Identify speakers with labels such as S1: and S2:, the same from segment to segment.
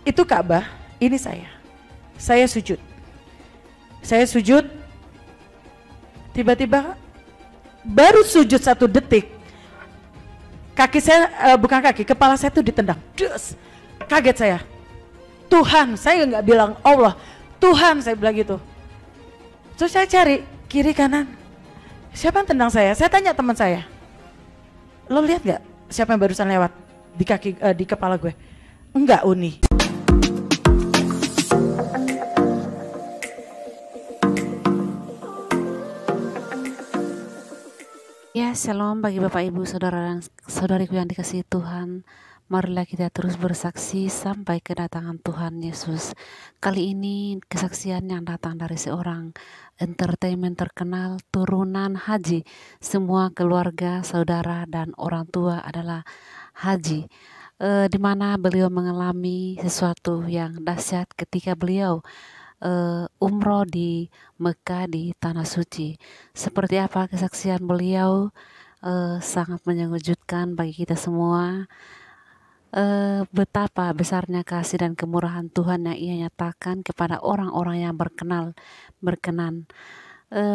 S1: Itu Ka'bah, ini saya. Saya sujud. Saya sujud, tiba-tiba baru sujud 1 detik, kaki saya, bukan kaki, kepala saya tuh ditendang. Des. Kaget saya. Tuhan, saya nggak bilang Allah, Tuhan, saya bilang gitu. Terus saya cari kiri kanan, siapa yang tendang saya? Saya tanya teman saya, lo lihat nggak siapa yang barusan lewat di kaki, di kepala gue? Enggak, Uni.
S2: Ya, shalom bagi Bapak Ibu, Saudara dan saudariku yang dikasihi Tuhan. Marilah kita terus bersaksi sampai kedatangan Tuhan Yesus. Kali ini kesaksian yang datang dari seorang entertainment terkenal turunan haji. Semua keluarga, saudara dan orang tua adalah haji. Di mana beliau mengalami sesuatu yang dahsyat ketika beliau umroh di Mekah, di Tanah Suci. Seperti apa kesaksian beliau, sangat menyejukkan bagi kita semua. Betapa besarnya kasih dan kemurahan Tuhan yang Ia nyatakan kepada orang-orang yang berkenan.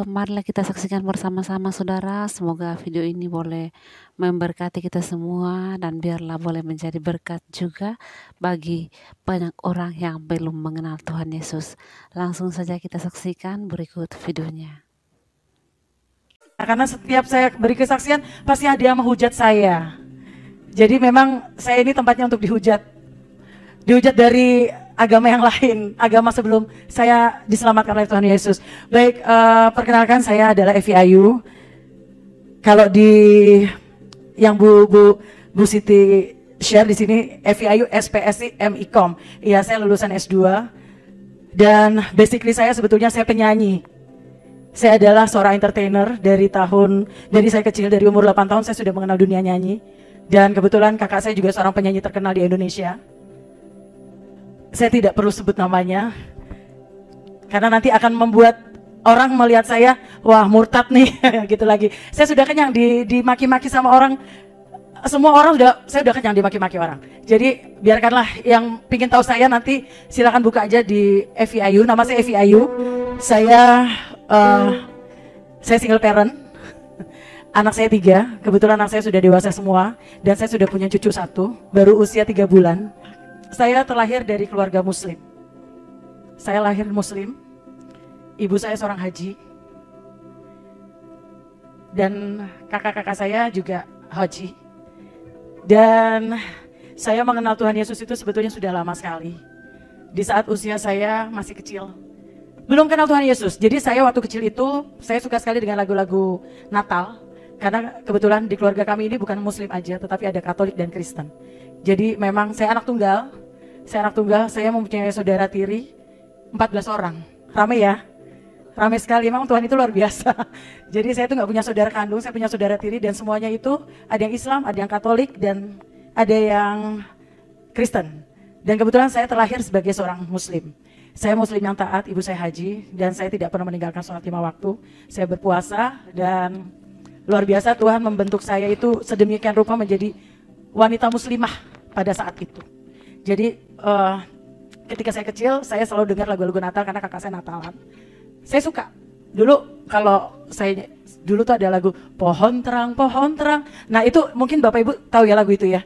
S2: Marilah kita saksikan bersama-sama, saudara. Semoga video ini boleh memberkati kita semua dan biarlah boleh menjadi berkat juga bagi banyak orang yang belum mengenal Tuhan Yesus. Langsung saja kita saksikan berikut videonya.
S1: Karena setiap saya beri kesaksian pasti ada yang menghujat saya. Jadi memang saya ini tempatnya untuk dihujat dari agama yang lain, agama sebelum saya diselamatkan oleh Tuhan Yesus. Baik, perkenalkan, saya adalah Evi Ayu. Kalau di yang Bu Siti share di sini, Evi Ayu SPSI MIKOM. Iya, saya lulusan S2 dan basically saya sebetulnya saya penyanyi. Saya adalah seorang entertainer dari saya kecil, dari umur 8 tahun saya sudah mengenal dunia nyanyi. Dan kebetulan kakak saya juga seorang penyanyi terkenal di Indonesia. Saya tidak perlu sebut namanya, karena nanti akan membuat orang melihat saya, wah murtad nih, gitu lagi. Saya sudah kenyang dimaki-maki sama orang, semua orang saya sudah kenyang dimaki-maki orang. Jadi biarkanlah yang pingin tahu saya nanti silakan buka aja di Evi Ayu, nama saya Evi Ayu. Saya single parent, anak saya 3, kebetulan anak saya sudah dewasa semua, dan saya sudah punya cucu 1, baru usia 3 bulan. Saya terlahir dari keluarga muslim. Saya lahir muslim, ibu saya seorang haji, dan kakak-kakak saya juga haji. Dan saya mengenal Tuhan Yesus itu sebetulnya sudah lama sekali. Di saat usia saya masih kecil, belum kenal Tuhan Yesus. Jadi saya waktu kecil itu, saya suka sekali dengan lagu-lagu Natal. Karena kebetulan di keluarga kami ini bukan muslim aja, tetapi ada Katolik dan Kristen. Jadi memang saya anak tunggal, saya mempunyai saudara tiri 14 orang. Rame ya? Rame sekali, memang Tuhan itu luar biasa. Jadi saya tuh nggak punya saudara kandung, saya punya saudara tiri, dan semuanya itu ada yang Islam, ada yang Katolik, dan ada yang Kristen. Dan kebetulan saya terlahir sebagai seorang muslim. Saya muslim yang taat, ibu saya haji, dan saya tidak pernah meninggalkan sholat 5 waktu. Saya berpuasa, dan luar biasa Tuhan membentuk saya itu sedemikian rupa menjadi wanita muslimah pada saat itu. Jadi ketika saya kecil, saya selalu dengar lagu-lagu Natal karena kakak saya Natalan. Saya suka. Dulu tuh ada lagu Pohon Terang, Pohon Terang. Nah itu mungkin Bapak Ibu tahu ya lagu itu ya.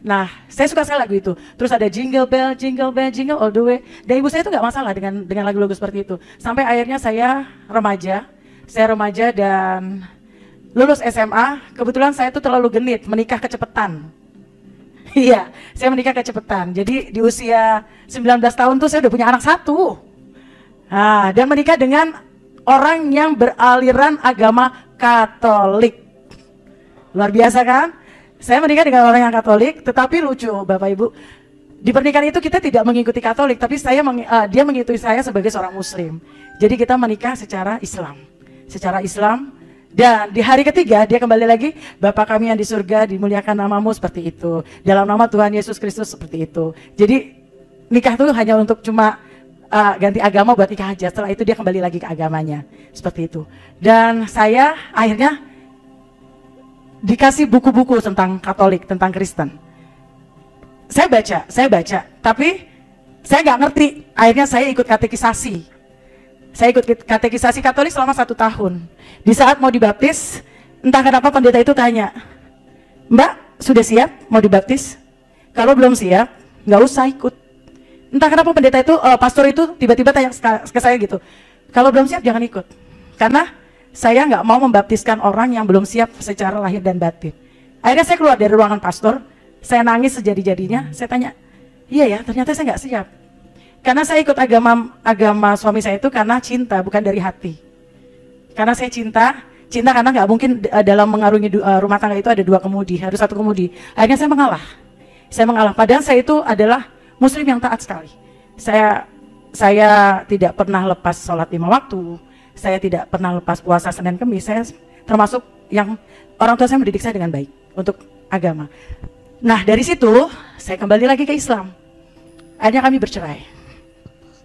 S1: Nah saya suka sekali lagu itu. Terus ada Jingle Bell, Jingle Bell, Jingle All the Way. Dan ibu saya itu nggak masalah dengan lagu-lagu seperti itu. Sampai akhirnya saya remaja dan lulus SMA, kebetulan saya tuh terlalu genit, menikah kecepatan. Iya, saya menikah kecepatan. Jadi di usia 19 tahun tuh saya udah punya anak 1. Nah, dan menikah dengan orang yang beraliran agama Katolik. Luar biasa kan? Saya menikah dengan orang yang Katolik, tetapi lucu Bapak Ibu. Di pernikahan itu kita tidak mengikuti Katolik, tapi dia mengikuti saya sebagai seorang Muslim. Jadi kita menikah secara Islam. Dan di hari ketiga dia kembali lagi, Bapa kami yang di surga, dimuliakan namamu, seperti itu. Dalam nama Tuhan Yesus Kristus, seperti itu. Jadi nikah itu hanya untuk cuma ganti agama buat nikah aja. Setelah itu dia kembali lagi ke agamanya, seperti itu. Dan saya akhirnya dikasih buku-buku tentang Katolik, tentang Kristen. Saya baca, tapi Saya nggak ngerti, akhirnya saya ikut katekisasi. Saya ikut katekisasi Katolik selama 1 tahun. Di saat mau dibaptis, entah kenapa pendeta itu tanya, Mbak, sudah siap mau dibaptis? Kalau belum siap, nggak usah ikut. Entah kenapa pendeta itu, pastor itu tiba-tiba tanya ke saya gitu, kalau belum siap jangan ikut. Karena saya nggak mau membaptiskan orang yang belum siap secara lahir dan batin. Akhirnya saya keluar dari ruangan pastor, saya nangis sejadi-jadinya, saya tanya, iya ya, ternyata saya nggak siap. Karena saya ikut agama suami saya itu karena cinta, bukan dari hati. Karena saya cinta karena nggak mungkin dalam mengarungi rumah tangga itu ada 2 kemudi, harus 1 kemudi. Akhirnya saya mengalah. Padahal saya itu adalah Muslim yang taat sekali. Saya tidak pernah lepas sholat 5 waktu. Saya tidak pernah lepas puasa Senin Kemis. Saya termasuk yang orang tua saya mendidik saya dengan baik untuk agama. Nah dari situ saya kembali lagi ke Islam. Akhirnya kami bercerai.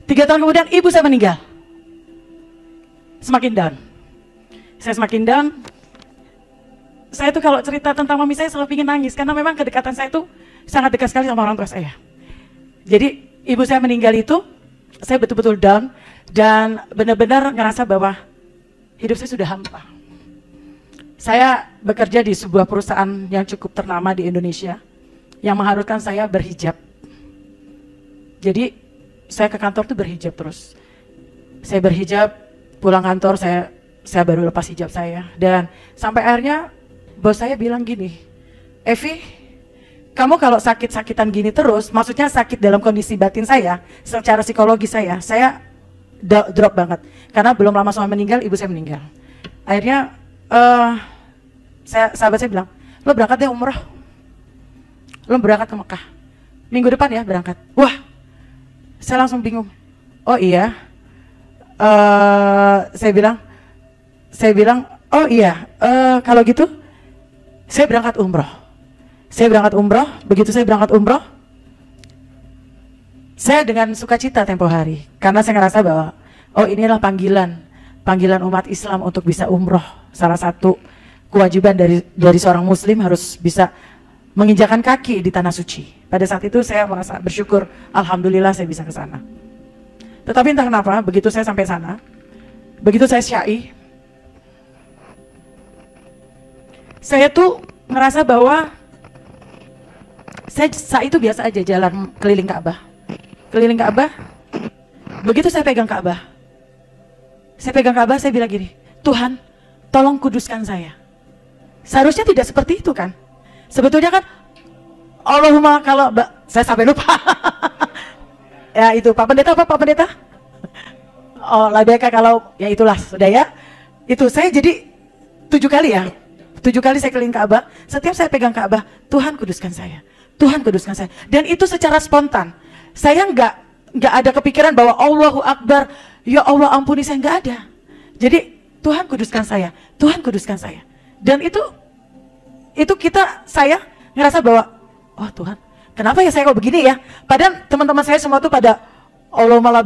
S1: 3 tahun kemudian ibu saya meninggal. Semakin down. Saya semakin down. Saya tuh kalau cerita tentang mami saya selalu ingin nangis. Karena memang kedekatan saya tuh sangat dekat sekali sama orang tua saya. Jadi ibu saya meninggal itu, saya betul-betul down. Dan benar-benar ngerasa bahwa hidup saya sudah hampa. Saya bekerja di sebuah perusahaan yang cukup ternama di Indonesia. Yang mengharuskan saya berhijab. Jadi saya ke kantor tuh berhijab terus. Saya berhijab, pulang kantor saya baru lepas hijab saya. Dan sampai akhirnya bos saya bilang gini, Evi, kamu kalau sakit-sakitan gini terus, maksudnya sakit dalam kondisi batin saya, secara psikologi saya drop banget. Karena belum lama suami meninggal, ibu saya meninggal. Akhirnya sahabat saya bilang, lo berangkat deh umroh, lo berangkat ke Mekah, minggu depan ya berangkat. Wah, saya langsung bingung. Oh iya, saya bilang, oh iya, kalau gitu saya berangkat umroh. Begitu saya berangkat umroh, saya dengan sukacita tempo hari, karena saya ngerasa bahwa, oh inilah panggilan umat Islam untuk bisa umroh. Salah satu kewajiban dari seorang Muslim harus bisa menginjakan kaki di tanah suci. Pada saat itu saya merasa bersyukur, alhamdulillah saya bisa ke sana. Tetapi entah kenapa, begitu saya sampai sana, begitu saya syai, saya tuh ngerasa bahwa saya saat itu biasa aja jalan keliling Ka'bah. Begitu saya pegang Ka'bah, saya bilang gini, Tuhan, tolong kuduskan saya. Seharusnya tidak seperti itu kan? Sebetulnya kan Allahumma, kalau saya sampai lupa. Ya itu Pak Pendeta? Oh labeka, kalau ya itulah sudah ya. Itu saya jadi 7 kali ya. 7 kali saya keliling Ka'bah. Setiap saya pegang Ka'bah, Tuhan kuduskan saya. Dan itu secara spontan. Saya nggak ada kepikiran bahwa Allahu Akbar, ya Allah ampuni saya, nggak ada. Jadi Tuhan kuduskan saya. Dan itu saya ngerasa bahwa, oh Tuhan, kenapa ya saya kok begini ya? Padahal teman-teman saya semua tuh pada Allahumma la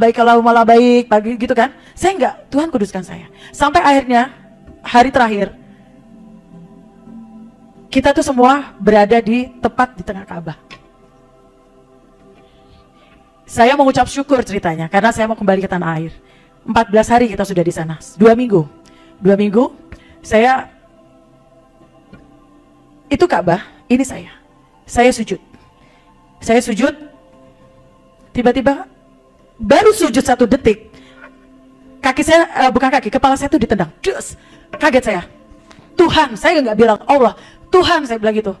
S1: baik, pagi gitu kan. Saya enggak, Tuhan kuduskan saya. Sampai akhirnya hari terakhir kita tuh semua berada tepat di tengah Ka'bah. Saya mengucap syukur ceritanya karena saya mau kembali ke tanah air. 14 hari kita sudah di sana. 2 minggu saya itu Ka'bah, ini saya sujud, tiba-tiba baru sujud 1 detik, kepala saya tuh ditendang, dus, kaget saya, Tuhan, saya nggak bilang Allah, Tuhan, saya bilang gitu.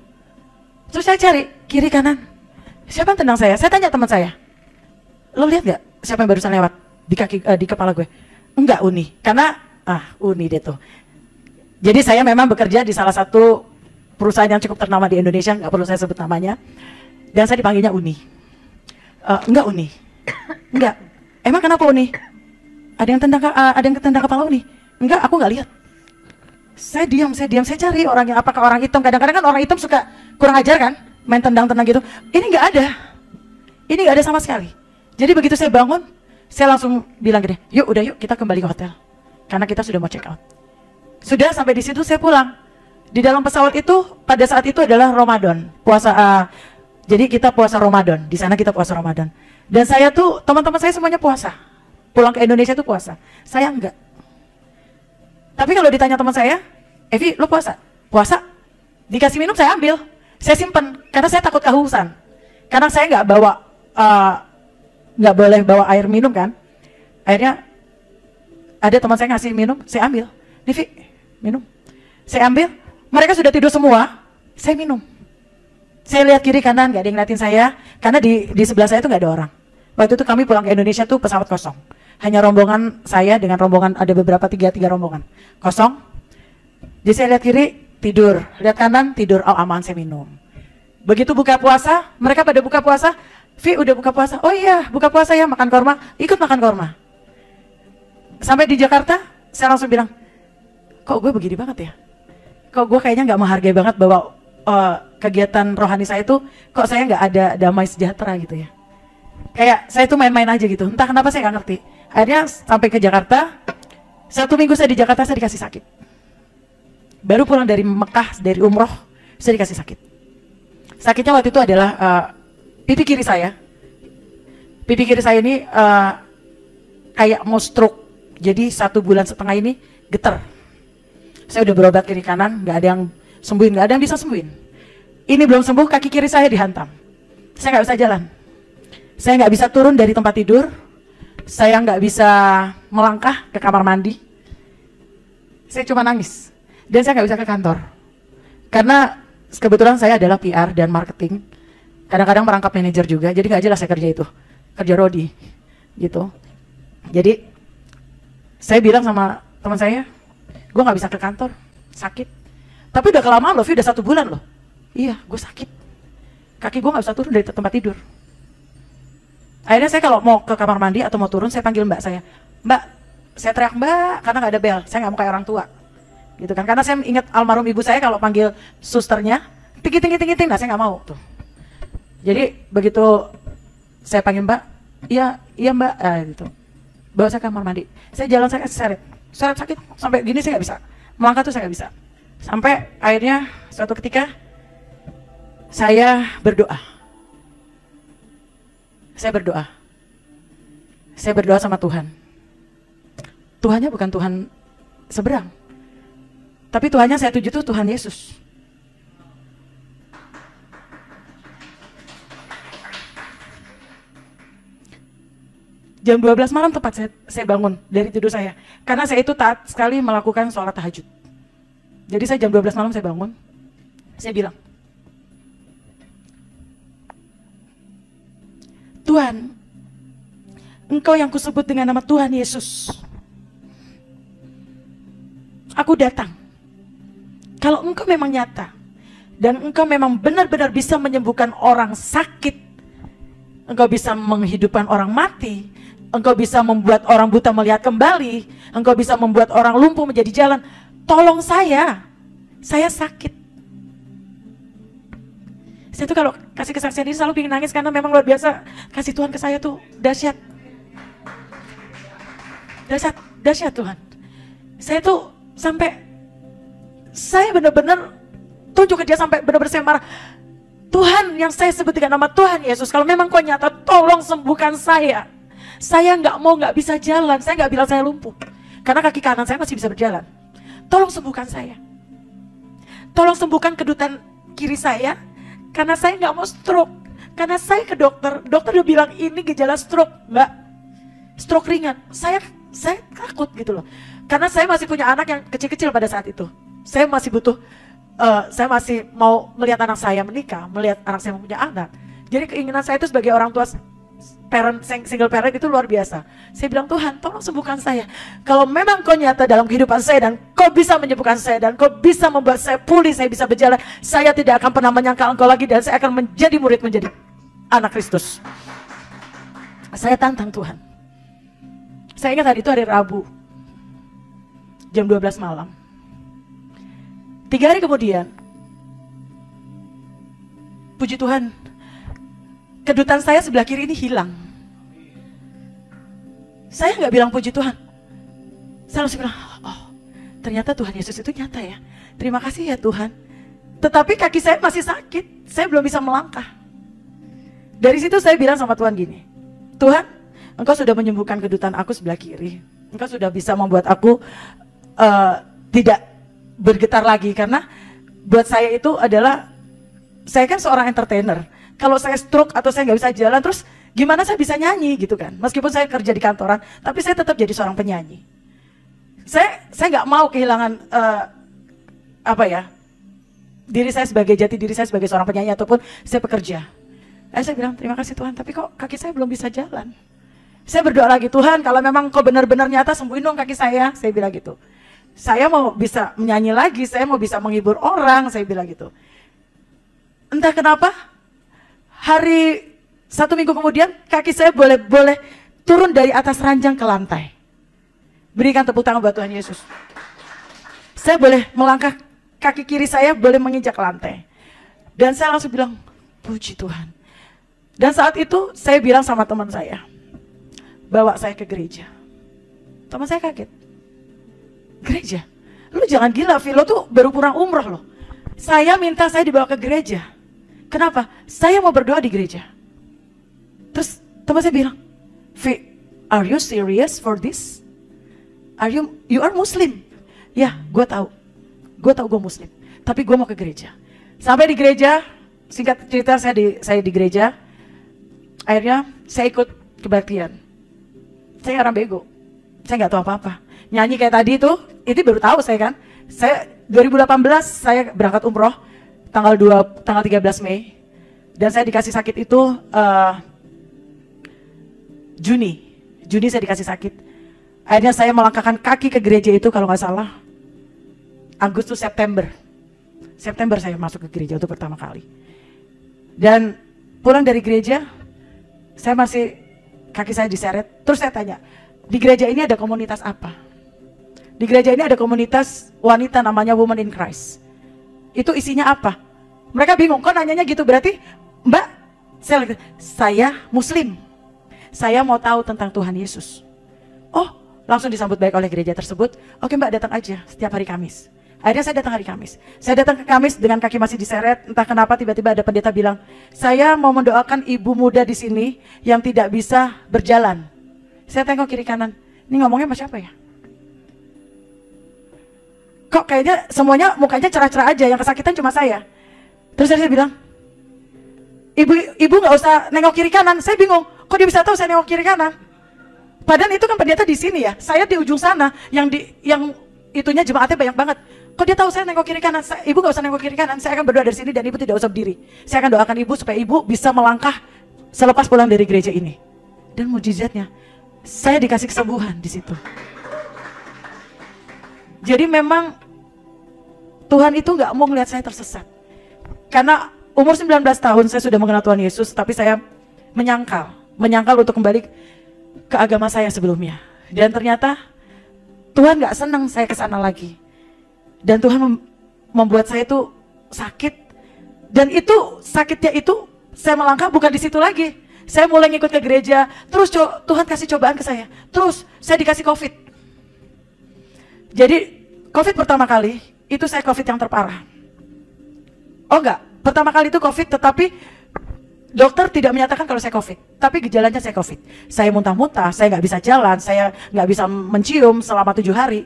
S1: Terus saya cari kiri kanan, siapa yang tendang saya? Saya tanya teman saya, lo lihat nggak siapa yang barusan lewat di kepala gue? Enggak, Uni, karena Uni deh tuh. Jadi saya memang bekerja di salah satu perusahaan yang cukup ternama di Indonesia, nggak perlu saya sebut namanya, dan saya dipanggilnya Uni. Enggak Uni, enggak. Emang kenapa Uni? Ada yang tendang kepala Uni? Enggak, aku nggak lihat. Saya diam, saya cari orangnya, apakah orang hitam? Kadang-kadang kan orang hitam suka kurang ajar kan, main tendang-tendang gitu. Ini nggak ada sama sekali. Jadi begitu saya bangun, saya langsung bilang gini, yuk kita kembali ke hotel, karena kita sudah mau check out. Sudah sampai di situ saya pulang. Di dalam pesawat itu pada saat itu adalah Ramadan, puasa. Jadi kita puasa Ramadan, di sana kita puasa Ramadan. Dan saya tuh, teman-teman saya semuanya puasa. Pulang ke Indonesia tuh puasa. Saya enggak. Tapi kalau ditanya teman saya, Evi, lu puasa? Puasa. Dikasih minum saya ambil. Saya simpen, karena saya takut kehausan. Karena saya nggak bawa, nggak boleh bawa air minum kan. Akhirnya ada teman saya ngasih minum, saya ambil. Devi, minum. Saya ambil, mereka sudah tidur semua, saya minum. Saya lihat kiri kanan, nggak ada yang ngeliatin saya, karena di sebelah saya tuh nggak ada orang. Waktu itu kami pulang ke Indonesia tuh pesawat kosong. Hanya rombongan saya dengan rombongan, ada beberapa tiga rombongan. Kosong. Jadi saya lihat kiri, tidur. Lihat kanan, tidur. Oh aman, saya minum. Begitu buka puasa, mereka pada buka puasa. Vi udah buka puasa. Oh iya, buka puasa ya, makan korma. Ikut makan korma. Sampai di Jakarta, saya langsung bilang, kok gue begini banget ya? Kok gue kayaknya nggak menghargai banget bahwa kegiatan rohani saya tuh, kok saya nggak ada damai sejahtera gitu ya? Kayak saya tuh main-main aja gitu. Entah kenapa saya nggak ngerti. Akhirnya sampai ke Jakarta, 1 minggu saya di Jakarta, saya dikasih sakit. Baru pulang dari Mekah, dari umroh, saya dikasih sakit. Sakitnya waktu itu adalah pipi kiri saya. Pipi kiri saya ini kayak mau stroke. Jadi 1,5 bulan ini getar. Saya udah berobat kiri kanan, nggak ada yang sembuhin, nggak ada yang bisa sembuhin. Ini belum sembuh, kaki kiri saya dihantam. Saya nggak bisa jalan. Saya nggak bisa turun dari tempat tidur. Saya nggak bisa melangkah ke kamar mandi. Saya cuma nangis. Dan saya nggak bisa ke kantor. Karena kebetulan saya adalah PR dan marketing. Kadang-kadang merangkap manajer juga, jadi nggak jelas saya kerja itu. Kerja rodi, gitu. Jadi, saya bilang sama teman saya, gue nggak bisa ke kantor, sakit. Tapi udah kelamaan loh, udah 1 bulan loh. Iya, gue sakit. Kaki gue nggak bisa turun dari tempat tidur. Akhirnya saya kalau mau ke kamar mandi atau mau turun, saya panggil mbak saya. Mbak, saya teriak mbak, karena nggak ada bel. Saya nggak mau kayak orang tua. Gitu kan, karena saya ingat almarhum ibu saya kalau panggil susternya, ting, nah saya nggak mau tuh. Jadi begitu saya panggil mbak, iya mbak, gitu. Bawa saya ke kamar mandi. Saya jalan, saya seret sakit, sampai gini saya nggak bisa. Melangkah tuh saya nggak bisa. Sampai akhirnya suatu ketika, saya berdoa. Saya berdoa sama Tuhan. Tuhannya bukan Tuhan seberang. Tapi Tuhannya saya tuju tuh Tuhan Yesus. Jam 12 malam tepat saya bangun dari tidur saya. Karena saya itu taat sekali melakukan sholat tahajud. Jadi saya jam 12 malam saya bangun. Saya bilang, Tuhan, Engkau yang kusebut dengan nama Tuhan Yesus. Aku datang. Kalau Engkau memang nyata dan Engkau memang benar-benar bisa menyembuhkan orang sakit, Engkau bisa menghidupkan orang mati, Engkau bisa membuat orang buta melihat kembali, Engkau bisa membuat orang lumpuh menjadi jalan. Tolong saya sakit. Saya tuh kalau kasih kesaksian ini selalu pengen nangis karena memang luar biasa kasih Tuhan ke saya tuh dahsyat. Dahsyat Tuhan. Saya tuh sampai saya benar-benar tunjuk ke dia sampai benar-benar saya marah. Tuhan yang saya sebut dengan nama Tuhan Yesus, kalau memang kau nyata, tolong sembuhkan saya. Saya nggak bisa jalan, saya nggak bilang saya lumpuh. Karena kaki kanan saya masih bisa berjalan. Tolong sembuhkan saya. Tolong sembuhkan kedutan kiri saya, karena saya nggak mau stroke. Karena saya ke dokter udah bilang ini gejala stroke, Mbak. Stroke ringan. Saya takut gitu loh. Karena saya masih punya anak yang kecil-kecil pada saat itu. Saya masih butuh, saya masih mau melihat anak saya menikah, melihat anak saya mempunyai anak. Jadi keinginan saya itu sebagai orang tua single parent itu luar biasa. Saya bilang, Tuhan tolong sembuhkan saya. Kalau memang kau nyata dalam kehidupan saya dan kau bisa menyembuhkan saya dan kau bisa membuat saya pulih, saya bisa berjalan, saya tidak akan pernah menyangkal engkau lagi dan saya akan menjadi murid, menjadi anak Kristus. Saya tantang Tuhan. Saya ingat hari itu hari Rabu, jam 12 malam. 3 hari kemudian, puji Tuhan, kedutan saya sebelah kiri ini hilang. Saya nggak bilang puji Tuhan. Saya langsung bilang, oh ternyata Tuhan Yesus itu nyata ya. Terima kasih ya Tuhan. Tetapi kaki saya masih sakit. Saya belum bisa melangkah. Dari situ saya bilang sama Tuhan gini, Tuhan, Engkau sudah menyembuhkan kedutan aku sebelah kiri. Engkau sudah bisa membuat aku tidak bergetar lagi. Karena buat saya itu adalah, saya kan seorang entertainer. Kalau saya stroke atau saya nggak bisa jalan, terus gimana saya bisa nyanyi gitu kan? Meskipun saya kerja di kantoran, tapi saya tetap jadi seorang penyanyi. Saya nggak mau kehilangan diri saya sebagai jati diri saya sebagai seorang penyanyi ataupun saya pekerja. Saya bilang terima kasih Tuhan, tapi kok kaki saya belum bisa jalan. Saya berdoa lagi, Tuhan kalau memang kau benar-benar nyata, sembuhin dong kaki saya bilang gitu. Saya mau bisa menyanyi lagi, saya mau bisa menghibur orang, saya bilang gitu. Entah kenapa, hari 1 minggu kemudian kaki saya boleh turun dari atas ranjang ke lantai. Berikan tepuk tangan buat Tuhan Yesus. Saya boleh melangkah, kaki kiri saya boleh menginjak lantai. Dan saya langsung bilang, puji Tuhan. Dan saat itu saya bilang sama teman saya, bawa saya ke gereja. Teman saya kaget. Gereja? Lu jangan gila, Vilo tuh baru pulang umroh loh. Saya minta saya dibawa ke gereja. Kenapa? Saya mau berdoa di gereja. Terus teman saya bilang, Vi, are you serious for this? You are Muslim? Ya, gue tahu gue Muslim. Tapi gue mau ke gereja. Sampai di gereja, singkat cerita saya di gereja. Akhirnya saya ikut kebaktian. Saya orang bego, saya nggak tahu apa-apa. Nyanyi kayak tadi itu baru tahu saya kan. Saya 2018 saya berangkat umroh tanggal 13 Mei. Dan saya dikasih sakit itu Juni saya dikasih sakit. Akhirnya saya melangkahkan kaki ke gereja itu kalau nggak salah Agustus September saya masuk ke gereja untuk pertama kali. Dan pulang dari gereja saya masih kaki saya diseret. Terus saya tanya, di gereja ini ada komunitas apa? Di gereja ini ada komunitas wanita namanya Women in Christ. Itu isinya apa? Mereka bingung, kok nanyanya gitu? Berarti Mbak, saya Muslim. Saya mau tahu tentang Tuhan Yesus. Oh, langsung disambut baik oleh gereja tersebut. Oke Mbak, datang aja setiap hari Kamis. Akhirnya saya datang hari Kamis. Saya datang ke Kamis dengan kaki masih diseret. Entah kenapa tiba-tiba ada pendeta bilang, saya mau mendoakan ibu muda di sini yang tidak bisa berjalan. Saya tengok kiri kanan. Ini ngomongnya sama siapa ya? Kok kayaknya semuanya mukanya cerah-cerah aja, yang kesakitan cuma saya. Terus saya bilang, ibu nggak usah nengok kiri kanan. Saya bingung, kok dia bisa tahu saya nengok kiri kanan? Padahal itu kan pendeta di sini ya. Saya di ujung sana, yang itunya jemaatnya banyak banget. Kok dia tahu saya nengok kiri kanan? Ibu nggak usah nengok kiri kanan. Saya akan berdoa dari sini dan ibu tidak usah berdiri. Saya akan doakan ibu supaya ibu bisa melangkah selepas pulang dari gereja ini. Dan mujizatnya, saya dikasih kesembuhan di situ. Jadi memang Tuhan itu nggak mau ngelihat saya tersesat. Karena umur 19 tahun saya sudah mengenal Tuhan Yesus, tapi saya menyangkal untuk kembali ke agama saya sebelumnya. Dan ternyata Tuhan nggak senang saya ke sana lagi. Dan Tuhan membuat saya itu sakit. Dan itu sakitnya itu saya melangkah bukan di situ lagi. Saya mulai ngikut ke gereja. Terus Tuhan kasih cobaan ke saya. Terus saya dikasih COVID. Jadi COVID pertama kali itu saya COVID yang terparah. Oh enggak, pertama kali itu COVID tetapi dokter tidak menyatakan kalau saya COVID. Tapi gejalanya saya COVID. Saya muntah-muntah, saya nggak bisa jalan, saya nggak bisa mencium selama 7 hari.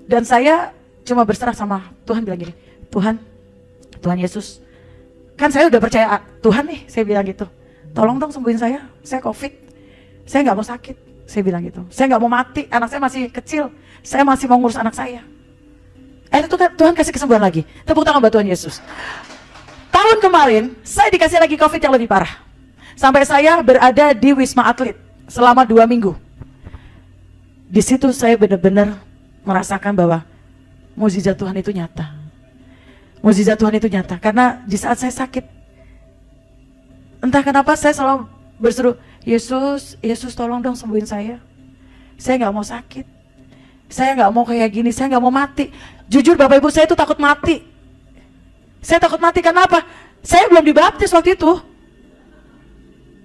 S1: Dan saya cuma berserah sama Tuhan, bilang gini, Tuhan Yesus, kan saya udah percaya Tuhan nih, saya bilang gitu. Tolong dong sembuhin saya COVID. Saya nggak mau sakit, saya bilang gitu. Saya nggak mau mati, anak saya masih kecil, saya masih mau ngurus anak saya. Itu Tuhan kasih kesembuhan lagi. Tepuk tangan buat Tuhan Yesus. Tahun kemarin, saya dikasih lagi COVID yang lebih parah. Sampai saya berada di Wisma Atlet selama 2 minggu. Di situ saya benar-benar merasakan bahwa mukjizat Tuhan itu nyata. Mukjizat Tuhan itu nyata. Karena di saat saya sakit, entah kenapa saya selalu berseru, Yesus tolong dong sembuhin saya. Saya nggak mau sakit. Saya nggak mau kayak gini, saya nggak mau mati. Jujur Bapak Ibu, saya itu takut mati. Saya takut mati karena apa? Saya belum dibaptis waktu itu.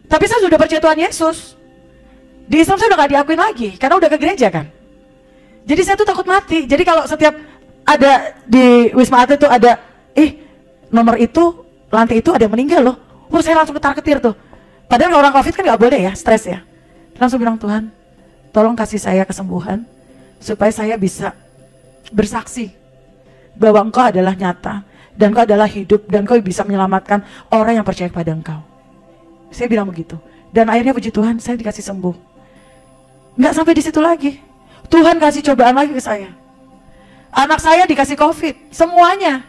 S1: Tapi saya sudah percaya Tuhan Yesus. Di Islam saya udah gak diakuin lagi, karena udah ke gereja kan. Jadi saya tuh takut mati. Jadi kalau setiap ada di Wisma Atlet tuh ada, nomor itu, lantai itu ada yang meninggal loh. Saya langsung ketar-ketir tuh. Padahal orang COVID kan gak boleh ya, stres ya. Langsung bilang, Tuhan, tolong kasih saya kesembuhan supaya saya bisa bersaksi bahwa Engkau adalah nyata dan Engkau adalah hidup dan Engkau bisa menyelamatkan orang yang percaya kepada Engkau. Saya bilang begitu. Dan akhirnya puji Tuhan, saya dikasih sembuh. Nggak sampai di situ lagi. Tuhan kasih cobaan lagi ke saya. Anak saya dikasih COVID, semuanya.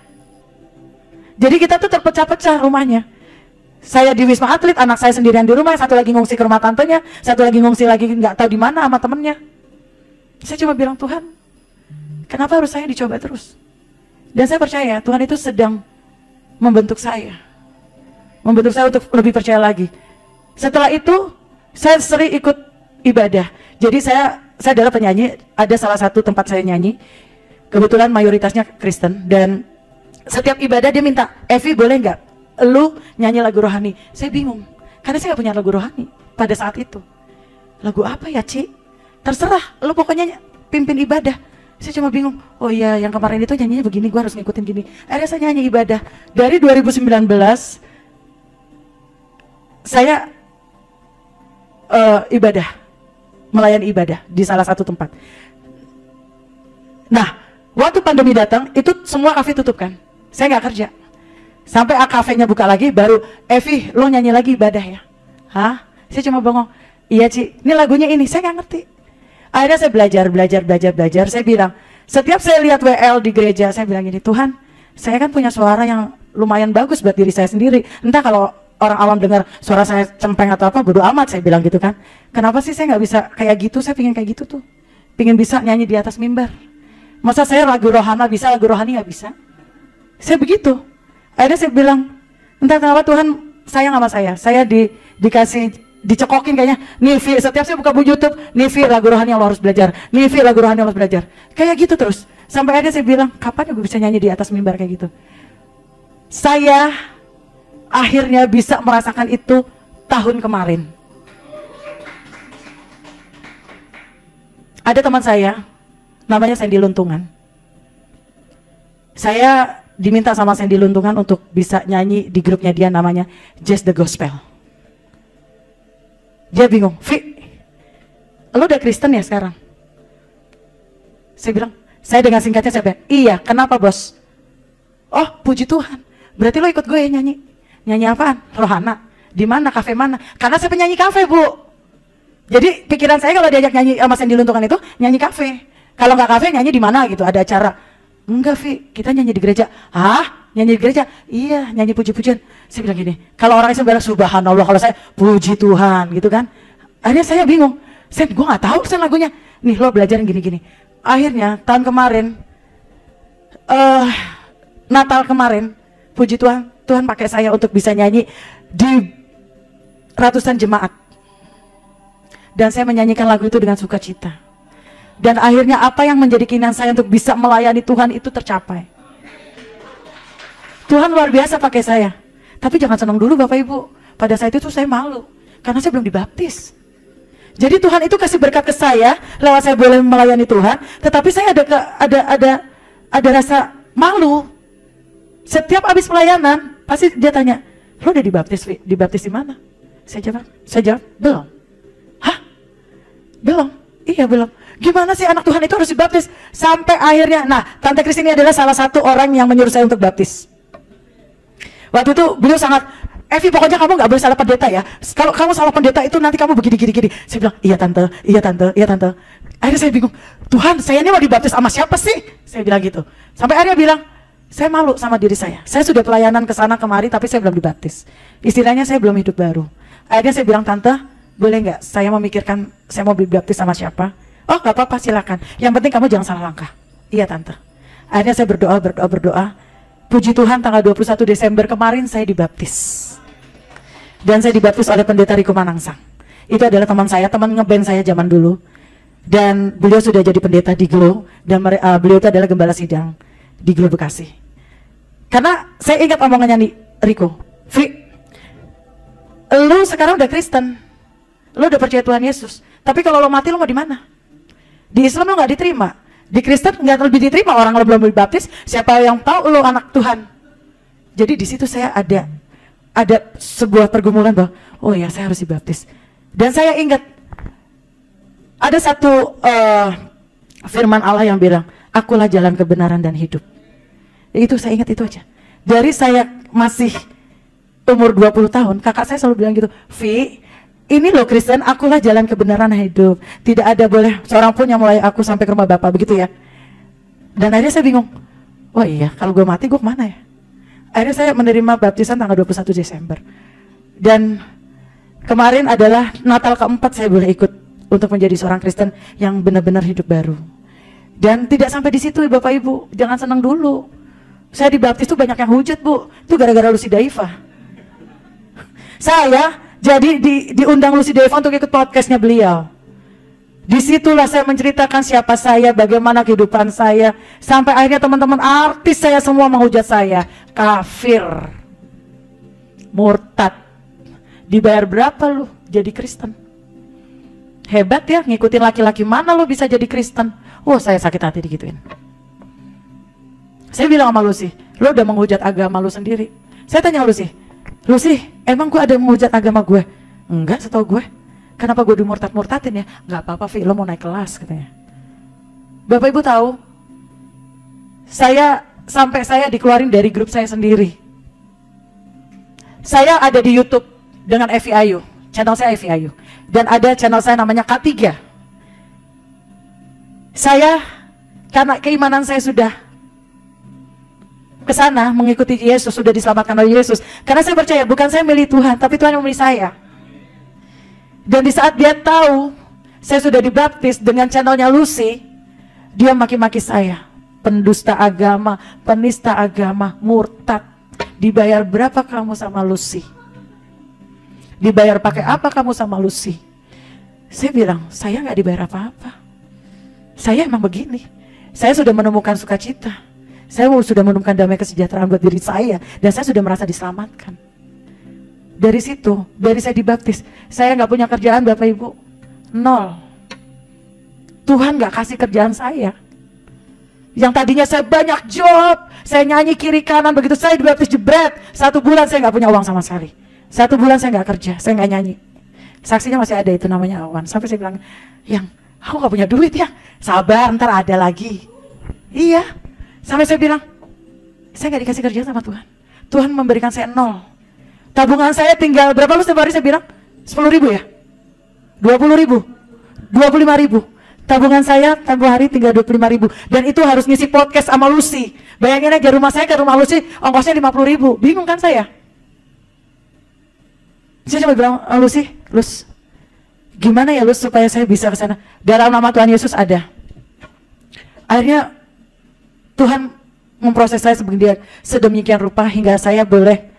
S1: Jadi kita tuh terpecah-pecah rumahnya. Saya di Wisma Atlet, anak saya sendirian di rumah, satu lagi ngungsi ke rumah tantenya, satu lagi ngungsi lagi nggak tahu di mana sama temennya. Saya cuma bilang, Tuhan, kenapa harus saya dicoba terus? Dan saya percaya Tuhan itu sedang membentuk saya untuk lebih percaya lagi. Setelah itu saya sering ikut ibadah. Jadi saya adalah penyanyi, ada salah satu tempat saya nyanyi, kebetulan mayoritasnya Kristen, dan setiap ibadah dia minta, Evi boleh nggak lu nyanyi lagu rohani? Saya bingung, karena saya nggak punya lagu rohani pada saat itu. Lagu apa ya, Ci? Terserah, lu pokoknya pimpin ibadah. Saya cuma bingung, oh iya yang kemarin itu nyanyinya begini, gua harus ngikutin gini. Akhirnya saya nyanyi ibadah. Dari 2019 saya ibadah, melayani ibadah di salah satu tempat. Nah, waktu pandemi datang, itu semua kafe tutup kan. Saya nggak kerja. Sampai kafenya buka lagi, baru, Evi, lo nyanyi lagi ibadah ya? Hah? Saya cuma bengong. Iya, Ci, ini lagunya ini, saya nggak ngerti. Akhirnya saya belajar. Saya bilang, setiap saya lihat WL di gereja, saya bilang gini, Tuhan, saya kan punya suara yang lumayan bagus buat diri saya sendiri. Entah kalau orang awam dengar suara saya cempeng atau apa, bodo amat, saya bilang gitu kan. Kenapa sih saya nggak bisa kayak gitu? Saya pingin kayak gitu tuh. Pingin bisa nyanyi di atas mimbar. Masa saya lagu rohana bisa, lagu rohani nggak bisa? Saya begitu. Akhirnya saya bilang, entah kenapa Tuhan sayang sama saya. Saya dikasih, dicekokin kayaknya. Nih Vi, setiap saya buka YouTube, nih Vi, lagu rohani yang lo harus belajar. Nih Vi, lagu rohani yang lo harus belajar. Kayak gitu terus. Sampai akhirnya saya bilang, kapan gue bisa nyanyi di atas mimbar kayak gitu? Saya akhirnya bisa merasakan itu tahun kemarin. Ada teman saya, namanya Sandy Luntungan. Saya diminta sama Sandy Luntungan untuk bisa nyanyi di grupnya dia, namanya Just the Gospel. Dia bingung, Vi, lo udah Kristen ya sekarang? Saya bilang, saya dengan singkatnya saya bilang, iya, kenapa bos? Oh, puji Tuhan, berarti lo ikut gue ya nyanyi? Nyanyi apaan? Rohana. Di mana? Kafe mana? Karena saya penyanyi kafe, Bu. Jadi pikiran saya kalau diajak nyanyi sama Sandy Luntungan itu nyanyi kafe. Kalau nggak kafe nyanyi di mana gitu, ada acara. Enggak, Vi, kita nyanyi di gereja. Hah? Nyanyi di gereja? Iya, nyanyi puji-pujian. Saya bilang gini, kalau orang Islam bilang subhanallah, kalau saya puji Tuhan gitu kan. Akhirnya saya bingung. Gue nggak tahu sen lagunya. Nih lo belajar gini-gini. Akhirnya tahun kemarin, Natal kemarin, puji Tuhan, Tuhan pakai saya untuk bisa nyanyi di ratusan jemaat. Dan saya menyanyikan lagu itu dengan sukacita. Dan akhirnya apa yang menjadi keinginan saya untuk bisa melayani Tuhan itu tercapai. Tuhan luar biasa pakai saya. Tapi jangan senang dulu Bapak Ibu. Pada saat itu saya malu. Karena saya belum dibaptis. Jadi Tuhan itu kasih berkat ke saya, lewat saya boleh melayani Tuhan. Tetapi saya ada rasa malu. Setiap habis pelayanan, pasti dia tanya, lo udah dibaptis, Vi? Dibaptis di mana? Saya jawab, belum. Hah? Belum? Iya belum. Gimana sih anak Tuhan itu harus dibaptis? Sampai akhirnya, nah Tante Kris ini adalah salah satu orang yang menyuruh saya untuk baptis. Waktu itu beliau sangat, Evi pokoknya kamu gak boleh salah pendeta ya. Kalau kamu salah pendeta itu nanti kamu begini. Saya bilang, iya tante. Akhirnya saya bingung, Tuhan saya ini mau dibaptis sama siapa sih? Saya bilang gitu. Sampai akhirnya bilang, saya malu sama diri saya. Saya sudah pelayanan ke sana kemari tapi saya belum dibaptis. Istilahnya saya belum hidup baru. Akhirnya saya bilang, Tante, boleh nggak saya memikirkan saya mau dibaptis sama siapa? Oh, nggak apa-apa, silakan. Yang penting kamu jangan salah langkah. Iya, Tante. Akhirnya saya berdoa. Puji Tuhan tanggal 21 Desember kemarin saya dibaptis. Dan saya dibaptis oleh Pendeta Riko Manangsang. Itu adalah teman saya, teman ngeband saya zaman dulu. Dan beliau sudah jadi pendeta di Glow. Dan beliau itu adalah gembala sidang di Glow Bekasi. Karena saya ingat omongannya nih Riko, Vi, lu sekarang udah Kristen, lu udah percaya Tuhan Yesus, tapi kalau lo mati lo mau di mana? Di Islam lo nggak diterima, di Kristen nggak lebih diterima, orang lo belum dibaptis, siapa yang tahu lo anak Tuhan? Jadi di situ saya ada sebuah pergumulan bahwa oh ya saya harus dibaptis. Dan saya ingat Ada satu firman Allah yang bilang, akulah jalan kebenaran dan hidup. Itu saya ingat itu aja. Dari saya masih umur 20 tahun, kakak saya selalu bilang gitu, Vi, ini loh Kristen, akulah jalan kebenaran dan hidup. Tidak ada boleh seorang pun yang mulai aku sampai ke rumah Bapak, begitu ya. Dan akhirnya saya bingung, oh iya, kalau gue mati gue kemana ya? Akhirnya saya menerima baptisan tanggal 21 Desember. Dan kemarin adalah Natal keempat saya boleh ikut untuk menjadi seorang Kristen yang benar-benar hidup baru. Dan tidak sampai di situ Bapak Ibu, jangan senang dulu. Saya dibaptis tuh banyak yang hujat Bu, itu gara-gara Lucy Daifa. Saya jadi diundang Lucy Daifa untuk ikut podcastnya beliau. Disitulah saya menceritakan siapa saya, bagaimana kehidupan saya, sampai akhirnya teman-teman artis saya semua menghujat saya, kafir, murtad. Dibayar berapa lu jadi Kristen? Hebat ya, ngikutin laki-laki mana lo bisa jadi Kristen. Oh, saya sakit hati digituin. Saya bilang sama Lucy, lo udah menghujat agama lo sendiri. Saya tanya Lucy, emang gue ada yang menghujat agama gue? Enggak, setahu gue. Kenapa gue dimurtad-murtadin ya? Enggak apa-apa Vi, lo mau naik kelas katanya. Bapak Ibu tahu, sampai saya dikeluarin dari grup saya sendiri. Saya ada di YouTube dengan Evi Ayu, channel saya Evi Ayu. Dan ada channel saya namanya K3. Saya, karena keimanan saya sudah ke sana mengikuti Yesus, sudah diselamatkan oleh Yesus. Karena saya percaya, bukan saya milih Tuhan, tapi Tuhan yang memilih saya. Dan di saat dia tahu, saya sudah dibaptis dengan channelnya Lucy, dia maki-maki saya. Pendusta agama, penista agama, murtad. Dibayar berapa kamu sama Lucy? Dibayar pakai apa kamu sama Lucy? Saya bilang, saya nggak dibayar apa-apa. Saya emang begini. Saya sudah menemukan sukacita. Saya sudah menemukan damai kesejahteraan buat diri saya. Dan saya sudah merasa diselamatkan. Dari situ, dari saya dibaptis, saya nggak punya kerjaan Bapak Ibu. Nol. Tuhan nggak kasih kerjaan saya. Yang tadinya saya banyak job, saya nyanyi kiri kanan, begitu saya dibaptis jebret. 1 bulan saya nggak punya uang sama sekali. 1 bulan saya nggak kerja, saya nggak nyanyi. Saksinya masih ada, itu namanya Awan. Sampai saya bilang, yang aku nggak punya duit ya, sabar ntar ada lagi. Iya, sampai saya bilang, saya nggak dikasih kerja sama Tuhan. Tuhan memberikan saya 0. Tabungan saya tinggal berapa lu setiap hari saya bilang? 10.000 ya? 20.000? 25.000? Tabungan saya tempoh hari tinggal 25.000. Dan itu harus ngisi podcast sama Lucy. Bayangin aja rumah saya ke rumah Lucy, ongkosnya 50.000. Bingung kan saya? Saya cuma bilang, Lucy, gimana ya Lus supaya saya bisa ke sana? Dalam nama Tuhan Yesus ada. Akhirnya Tuhan memproses saya sedemikian rupa hingga saya boleh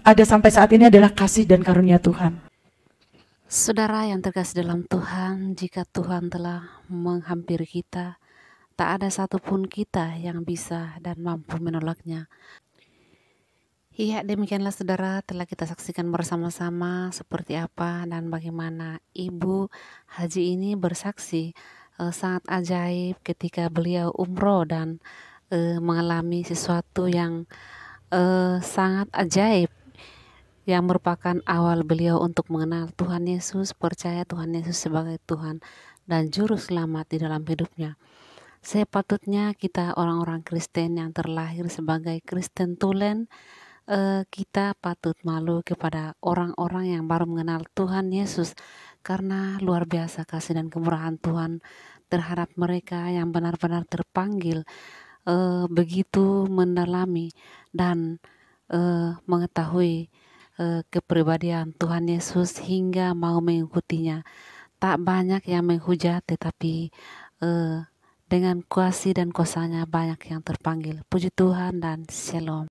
S1: ada sampai saat ini adalah kasih dan karunia Tuhan.
S2: Saudara yang terkasih dalam Tuhan, jika Tuhan telah menghampiri kita, tak ada satupun kita yang bisa dan mampu menolaknya. Iya, demikianlah saudara, telah kita saksikan bersama-sama seperti apa dan bagaimana Ibu Haji ini bersaksi sangat ajaib ketika beliau umroh dan mengalami sesuatu yang sangat ajaib, yang merupakan awal beliau untuk mengenal Tuhan Yesus, percaya Tuhan Yesus sebagai Tuhan dan Juru Selamat di dalam hidupnya. Sepatutnya kita orang-orang Kristen yang terlahir sebagai Kristen tulen, kita patut malu kepada orang-orang yang baru mengenal Tuhan Yesus, karena luar biasa kasih dan kemurahan Tuhan terhadap mereka yang benar-benar terpanggil begitu mendalami dan mengetahui kepribadian Tuhan Yesus hingga mau mengikutinya. Tak banyak yang menghujat, tetapi dengan kuasa dan kuasanya banyak yang terpanggil. Puji Tuhan dan Shalom.